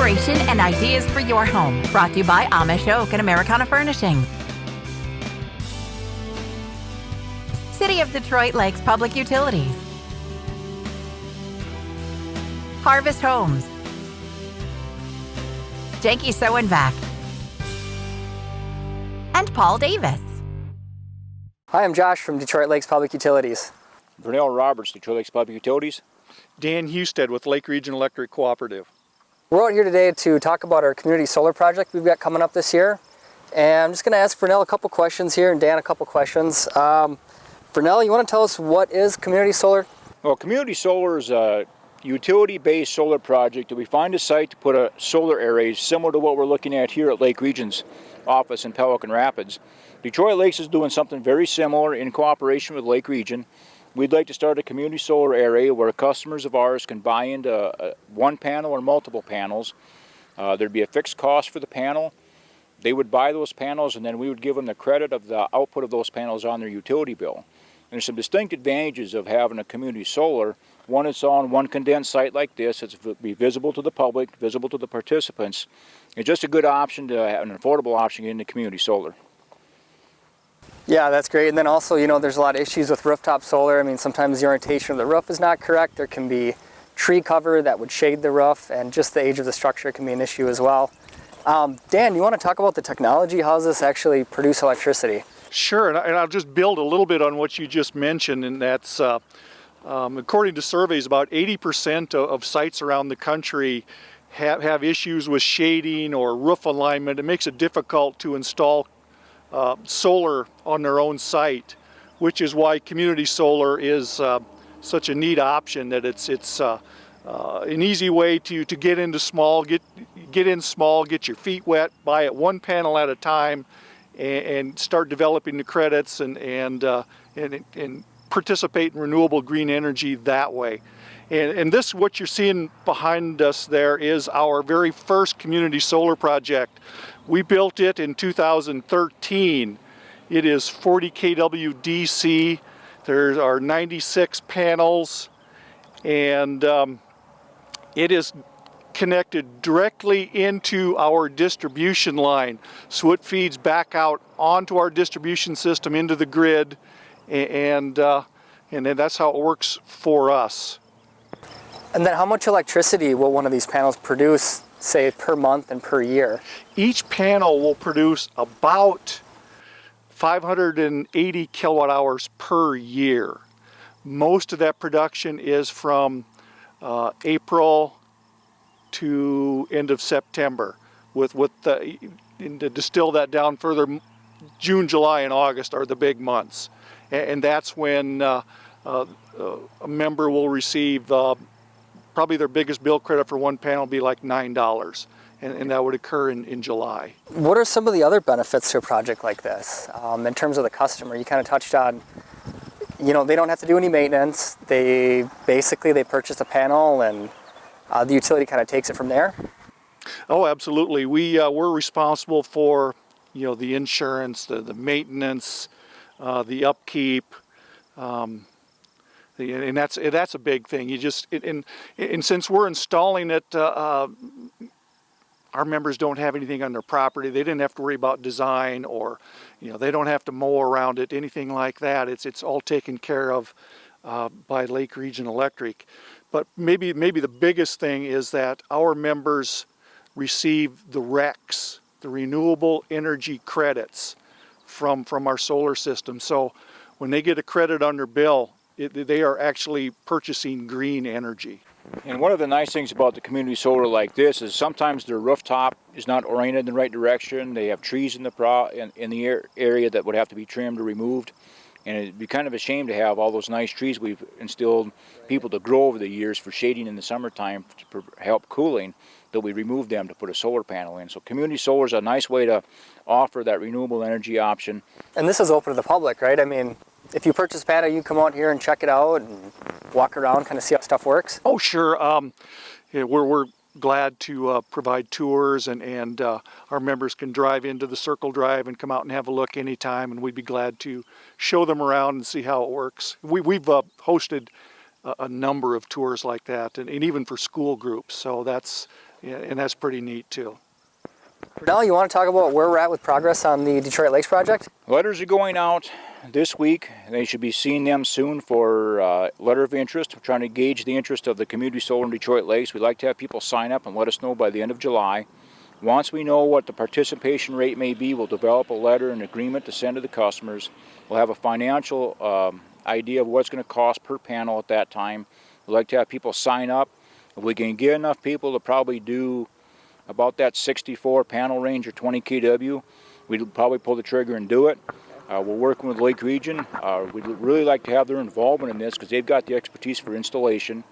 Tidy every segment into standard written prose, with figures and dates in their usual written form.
inspiration and ideas for your home. Brought to you by Amish Oak and Americana Furnishings. City of Detroit Lakes Public Utilities. Harvest Homes. Janky Sew and Vac. And Paul Davis. Hi, I'm Josh from Detroit Lakes Public Utilities. Vernell Roberts, Detroit Lakes Public Utilities. Dan Husted with Lake Region Electric Cooperative. We're out here today to talk about our community solar project we've got coming up this year. And I'm just going to ask Vernell a couple questions here and Dan a couple questions. Vernell, you want to tell us what is community solar? Well, community solar is a utility-based solar project that we find a site to put a solar array similar to what we're looking at here at Lake Region's office in Pelican Rapids. Detroit Lakes is doing something very similar in cooperation with Lake Region. We'd like to start a community solar array where customers of ours can buy into one panel or multiple panels. There'd be a fixed cost for the panel. They would buy those panels and then we would give them the credit of the output of those panels on their utility bill. And there's some distinct advantages of having a community solar. One, it's on one condensed site like this. It's be visible to the public, visible to the participants. It's just a good option to have an affordable option into community solar. Yeah, that's great. And then also, you know, there's a lot of issues with rooftop solar. I mean, sometimes the orientation of the roof is not correct. There can be tree cover that would shade the roof, and just the age of the structure can be an issue as well. Dan, you want to talk about the technology? How does this actually produce electricity? Sure, and I'll just build a little bit on what you just mentioned, and that's according to surveys, about 80% of sites around the country have issues with shading or roof alignment. It makes it difficult to install solar on their own site, which is why community solar is such a neat option. That it's an easy way to get into small, get in small, get your feet wet, buy it one panel at a time, and start developing the credits and participate in renewable green energy that way. And this, what you're seeing behind us there, is our very first community solar project. We built it in 2013. It is 40 kW DC. There are 96 panels, and it is connected directly into our distribution line. So it feeds back out onto our distribution system into the grid, and then that's how it works for us. And then how much electricity will one of these panels produce, say, per month and per year? Each panel will produce about 580 kilowatt hours per year. Most of that production is from April to end of September. And to distill that down further, June, July, and August are the big months. And that's when a member will receive probably their biggest bill credit for one panel will be like $9, and that would occur in July. What are some of the other benefits to a project like this in terms of the customer? You kind of touched on, you know, they don't have to do any maintenance. They purchase a panel and the utility kind of takes it from there? Oh, absolutely. We're responsible for, you know, the insurance, the maintenance, the upkeep, and that's a big thing. You just and since we're installing it, our members don't have anything on their property. They didn't have to worry about design, or, you know, they don't have to mow around it, anything like that. It's all taken care of by Lake Region Electric. But maybe the biggest thing is that our members receive the RECs, the renewable energy credits, from our solar system. So when they get a credit on their bill, they are actually purchasing green energy. And one of the nice things about the community solar like this is sometimes their rooftop is not oriented in the right direction. They have trees in the area that would have to be trimmed or removed. And it'd be kind of a shame to have all those nice trees we've instilled people to grow over the years for shading in the summertime to help cooling, that we remove them to put a solar panel in. So community solar is a nice way to offer that renewable energy option. And this is open to the public, right? I mean, if you purchase a panel, you come out here and check it out and walk around, kind of see how stuff works? Oh, sure. Yeah, we're glad to provide tours, and our members can drive into the Circle Drive and come out and have a look anytime, and we'd be glad to show them around and see how it works. We've hosted a number of tours like that, and even for school groups, so that's Yeah, and that's pretty neat too. Brunel, you want to talk about where we're at with progress on the Detroit Lakes project? Letters are going out this week. They should be seeing them soon for letter of interest. We're trying to gauge the interest of the community solar in Detroit Lakes. We'd like to have people sign up and let us know by the end of July. Once we know what the participation rate may be, we'll develop a letter and agreement to send to the customers. We'll have a financial idea of what's going to cost per panel at that time. We'd like to have people sign up. If we can get enough people to probably do about that 64 panel range or 20 kW, we'd probably pull the trigger and do it. We're working with Lake Region. We'd really like to have their involvement in this because they've got the expertise for installation.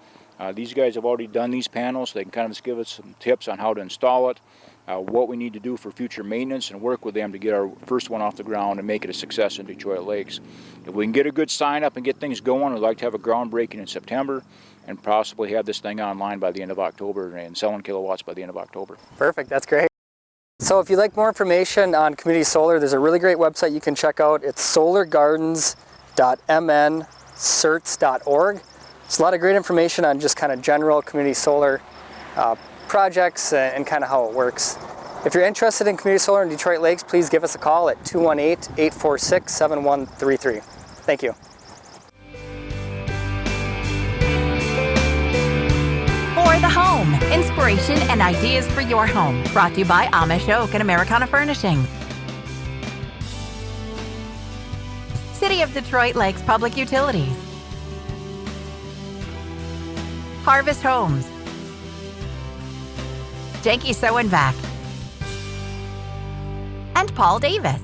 These guys have already done these panels. They can kind of just give us some tips on how to install it, what we need to do for future maintenance, and work with them to get our first one off the ground and make it a success in Detroit Lakes. If we can get a good sign up and get things going, we'd like to have a groundbreaking in September and possibly have this thing online by the end of October and selling kilowatts by the end of October. Perfect, that's great. So if you'd like more information on community solar, there's a really great website you can check out. It's solargardens.mncerts.org. There's a lot of great information on just kind of general community solar projects and kind of how it works. If you're interested in community solar in Detroit Lakes, please give us a call at 218-846-7133. Thank you. For the home, inspiration and ideas for your home. Brought to you by Amish Oak and Americana Furnishings. City of Detroit Lakes Public Utilities. Harvest Homes. Janky Sew and Vac. And Paul Davis.